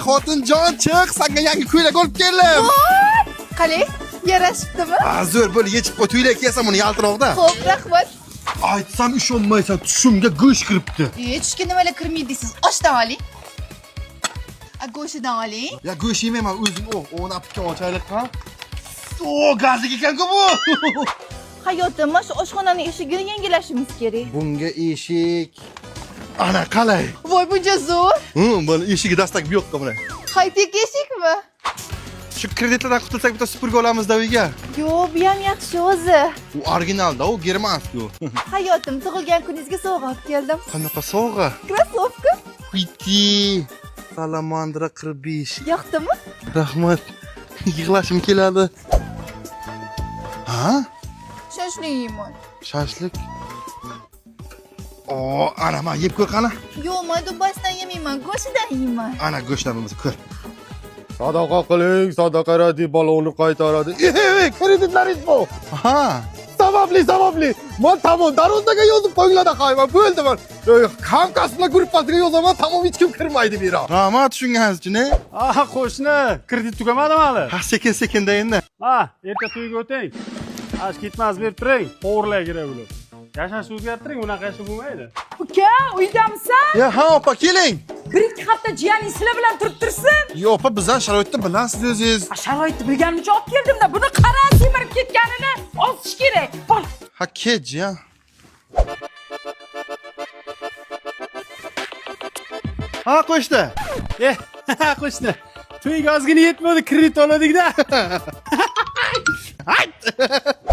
xotinjon chiq, senga yangi ko'ylak olib keldim. Qalay, yarashibdimi? Zo'r bo'lib yechib qo'y, ko'ylak kiyasan buni yaltiroqda. Xo'p, rahmat. Aytsam ishonmaysan, tushimga go'sht kiribdi. Tushga nimalar kirmaydi deysiz? Oshdan oling. Go'shidan oling. Ya go'sht yemayman, o'zim o'nab ochaylik ha. Gazlik ekan-ku bu. Hayotim, mana shu oshxonani eshigini yangilashimiz kerak. Bunga eshik. Ana qalay? Voy, buncha zo'r. Buni eshigi dastak bu yoqqa buni. High-tech eshikmi? Shu kreditlardan qutulsak bitta supurga olamiz-da uyga. Yo'q, bu ham yaxshi o'zi. U originalda, u germanskiy. Hayotim, tug'ilgan kuningizga sovg'a olib keldim. Qanaqa sovg'a? Krossovka. Piti. Salamandra 45. Yoqdimi? Rahmat. Yig'lashim keladi. Ha? Shashlik yeyman. Shashlik. Ana men yeb ko'r qani. Yo'q, men dubbasidan yemayman, go'shtidan yeyman. Ana go'shtlarimizni ko'r. Sadaqa qiling, sadaqa raddi balonni qaytaradi. Kreditlaringiz bu. Ha. Sababli. Men tamom darvozaga yozib qo'yinglar qayman. Bo'ldi men. Hamkasblar gruppasiga yozaman, tamom hech kim kirmaydi bu yerga. Rahmat tushunganingiz-chi, ne? Qo'shni, kredit tugamadimi hali? Ha, sekin-sekinda endi. Erta to'yga o'ting. Ketmas berib turing, to'g'rilay kerak bo'lib. Yashashni o'zgartiring, unaqa yashab bo'lmaydi. Uka, uydamisan? Ya, ha, opa, keling. Bir-ikki hafta jiyaning sizlar bilan turib tursin. Yo, opa, bizdan sharoitni bilasiz o'zingiz. Sharoitni bilganim uchun olib keldim-da. Buni qara semirib ketganini osish kerak. Bor. Ha, kech ya. Ha, qo'shdi. Qo'shni. To'yga ozgina yetmadi, kredit oladik-da.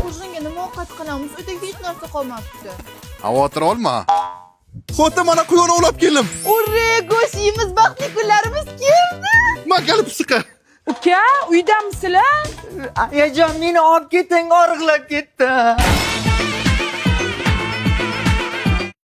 O'zingga nima ovqat qilamiz? Uyda hech narsa qolmabdi. Xavotir olma. Xotin mana quyonni olib keldim. Ure, go'sht yeymiz, baxtli kunlarimiz keldi. Men kelib siqa. Uka, uydamisizlar? Ayajon, meni olib keting, og'riqlab ketdi.